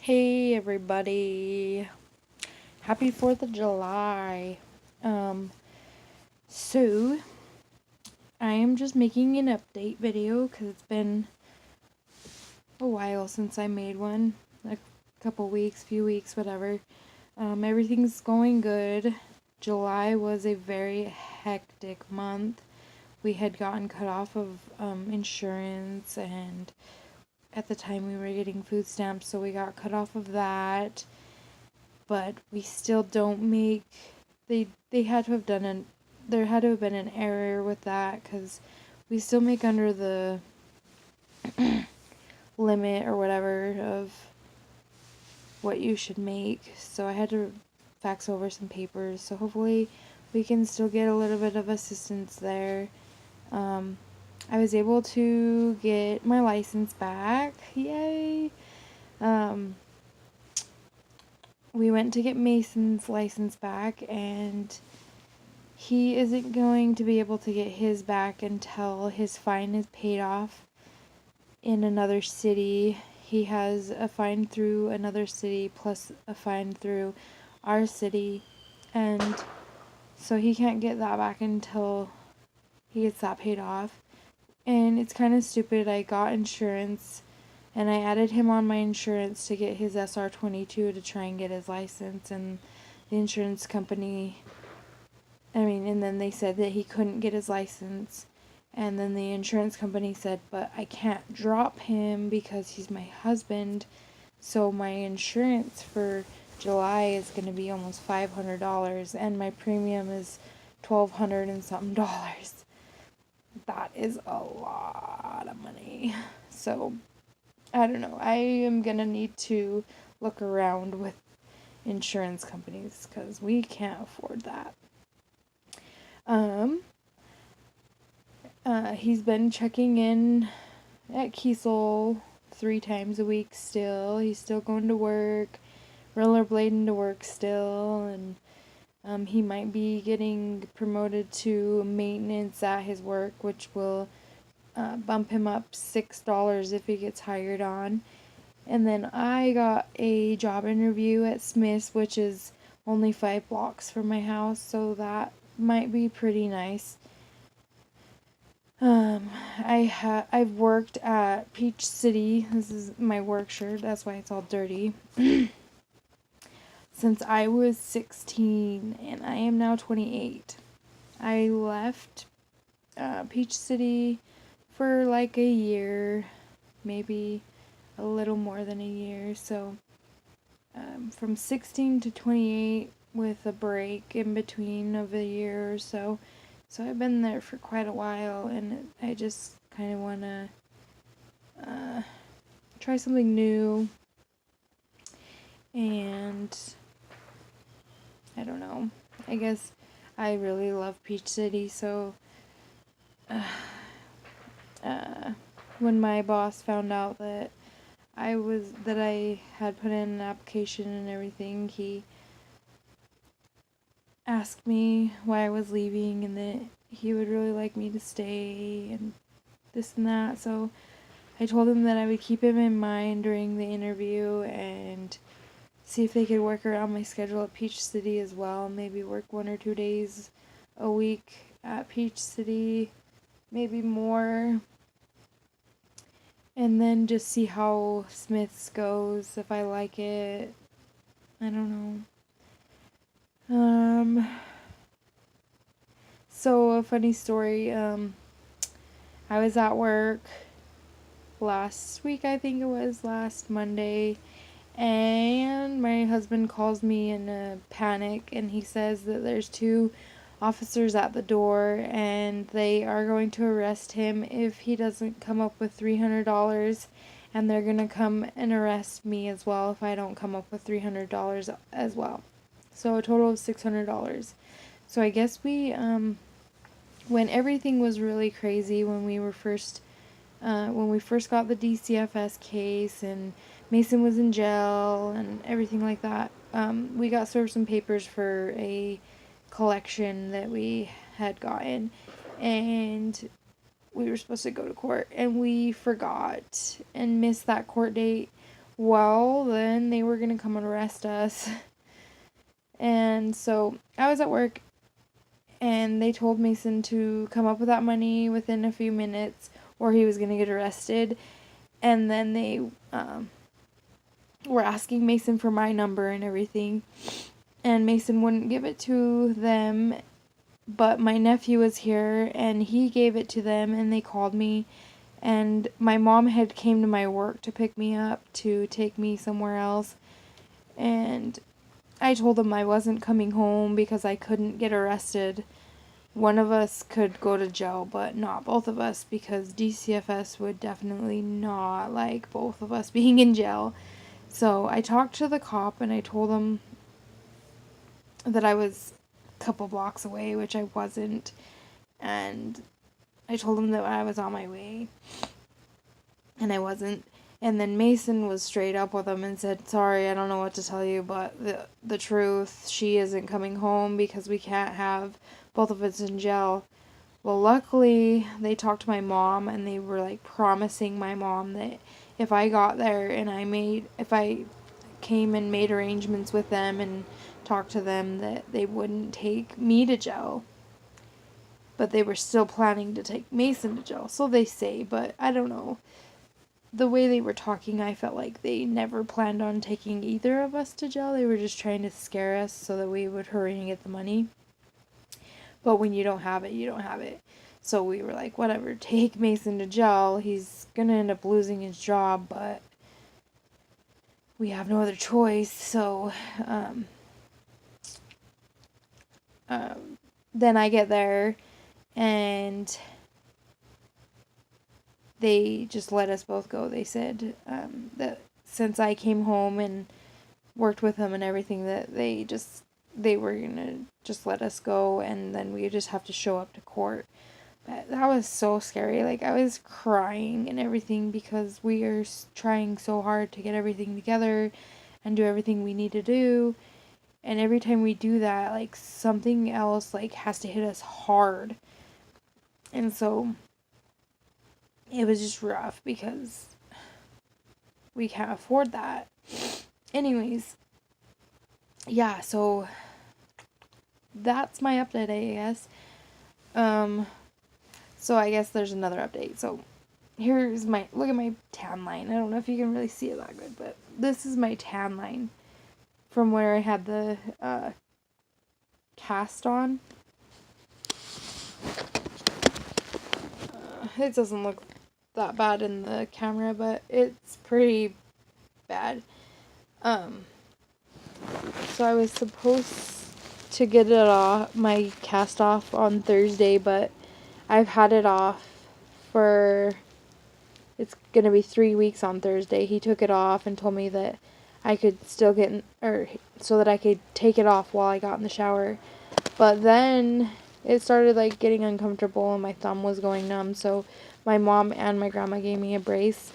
Hey everybody. Happy 4th of July. Um so I am just making an update video cuz it's been a while since I made one. A couple weeks, few weeks, whatever. Everything's going good. July was a very hectic month. We had gotten cut off of insurance, and at the time we were getting food stamps, so we got cut off of that. But we still don't make they had to have done there had to have been an error with that, because we still make under the limit or whatever of what you should make. So I had to fax over some papers, so hopefully we can still get a little bit of assistance there. I was able to get my license back. Yay. We went to get Mason's license back, and he isn't going to be able to get his back until his fine is paid off in another city. He has a fine through another city plus a fine through our city, and so he can't get that back until he gets that paid off. And it's kind of stupid. I got insurance, and I added him on my insurance to get his SR22 to try and get his license, and the insurance company, and then they said that he couldn't get his license, and then the insurance company said, but I can't drop him because he's my husband, so my insurance for July is going to be almost $500, and my premium is $1,200 and something dollars. That is a lot of money. So I don't know. I am going to need to look around with insurance companies because we can't afford that. He's been checking in at Kiesel 3 times a week still. He's still going to work, rollerblading to work still, and he might be getting promoted to maintenance at his work, which will bump him up $6 if he gets hired on. And then I got a job interview at Smith's, which is only 5 blocks from my house, so that might be pretty nice. I've worked at Peach City. This is my work shirt, that's why it's all dirty. Since I was 16, and I am now 28. I left Peach City for like a year, maybe a little more than a year. So from 16 to 28 with a break in between of a year or so. So I've been there for quite a while, and I just kind of want to try something new. And I don't know. I guess I really love Peach City, so when my boss found out that I had put in an application and everything, he asked me why I was leaving and that he would really like me to stay and this and that. So I told him that I would keep him in mind during the interview and see if they could work around my schedule at Peach City as well. Maybe work 1 or 2 days a week at Peach City, maybe more. And then just see how Smith's goes, if I like it. I don't know. So a funny story, I was at work last week, I think it was, last Monday, and my husband calls me in a panic, and he says that there's 2 officers at the door, and they are going to arrest him if he doesn't come up with $300, and they're going to come and arrest me as well if I don't come up with $300 as well. So a total of $600. So I guess when everything was really crazy, when we first got the DCFS case and Mason was in jail and everything like that, we got served some papers for a collection that we had gotten, and we were supposed to go to court, and we forgot and missed that court date Well, then they were gonna come and arrest us. And so I was at work, and they told Mason to come up with that money within a few minutes or he was gonna get arrested. And then they were asking Mason for my number and everything. And Mason wouldn't give it to them, but my nephew was here and he gave it to them, and they called me, and my mom had came to my work to pick me up to take me somewhere else, and I told them I wasn't coming home because I couldn't get arrested. One of us could go to jail, but not both of us, because DCFS would definitely not like both of us being in jail. So I talked to the cop and I told him that I was a couple blocks away, which I wasn't, and I told him that I was on my way, and I wasn't. And then Mason was straight up with him and said, sorry, I don't know what to tell you, but the truth, she isn't coming home because we can't have both of us in jail. Well, luckily, they talked to my mom, and they were, like, promising my mom that if I got there and if I came and made arrangements with them and talked to them, that they wouldn't take me to jail. But they were still planning to take Mason to jail, so they say, but I don't know. The way they were talking, I felt like they never planned on taking either of us to jail. They were just trying to scare us so that we would hurry and get the money. But when you don't have it, you don't have it. So we were like, whatever, take Mason to jail. He's gonna end up losing his job, but we have no other choice. So then I get there, and they just let us both go. They said that since I came home and worked with them and everything, that they were gonna just let us go, and then we just have to show up to court. But that was so scary. Like, I was crying and everything because we are trying so hard to get everything together and do everything we need to do. And every time we do that, like, something else, like, has to hit us hard. And so it was just rough because we can't afford that. Anyways, yeah, so that's my update, I guess. So I guess there's another update. So look at my tan line. I don't know if you can really see it that good, but this is my tan line from where I had the cast on. It doesn't look that bad in the camera, but it's pretty bad. So I was supposed to get it off, my cast off, on Thursday, but I've had it off for, it's gonna be 3 weeks on Thursday. He took it off and told me that I could still so that I could take it off while I got in the shower. But then it started, like, getting uncomfortable and my thumb was going numb, so my mom and my grandma gave me a brace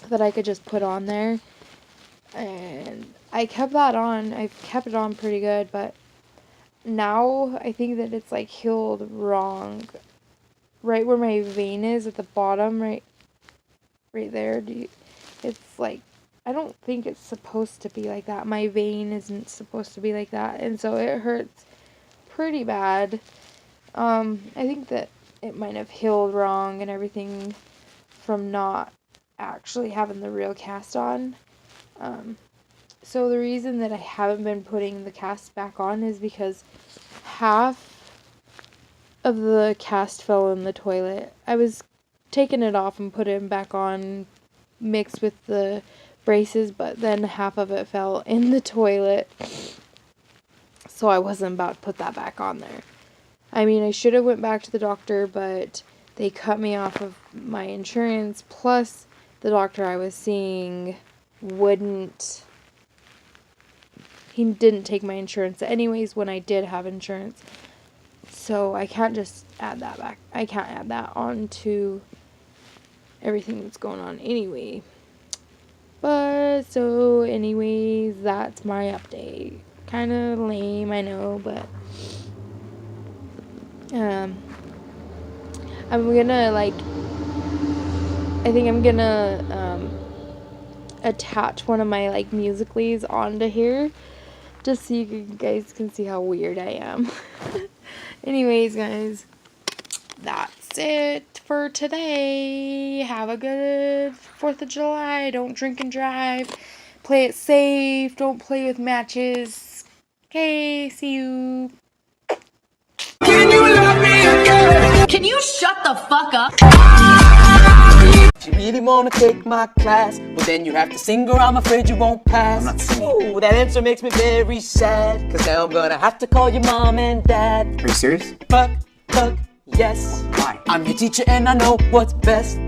that I could just put on there. And I kept that on. I've kept it on pretty good, but now I think that it's, like, healed wrong. Right where my vein is at the bottom, right there, it's like, I don't think it's supposed to be like that. My vein isn't supposed to be like that, and so it hurts pretty bad. I think that it might have healed wrong and everything from not actually having the real cast on. So the reason that I haven't been putting the cast back on is because half of the cast fell in the toilet. I was taking it off and put it back on mixed with the braces, but then half of it fell in the toilet, so I wasn't about to put that back on there. I mean, I should have went back to the doctor, but they cut me off of my insurance, plus the doctor I was seeing he didn't take my insurance anyways when I did have insurance. So I can't just add that back. I can't add that on to everything that's going on anyway. But, so anyways, that's my update. Kind of lame, I know, but I'm gonna, like, I think I'm gonna attach one of my like Musical.lys onto here just so you guys can see how weird I am. Anyways, guys, that's it for today. Have a good 4th of July. Don't drink and drive. Play it safe. Don't play with matches. Okay, see you. Can you love me again? Can you shut the fuck up? If you really wanna take my class, well then you have to sing or I'm afraid you won't pass. I'm not singing. Ooh, that answer makes me very sad, cause now I'm gonna have to call your mom and dad. Are you serious? Fuck, yes. Why? I'm your teacher and I know what's best.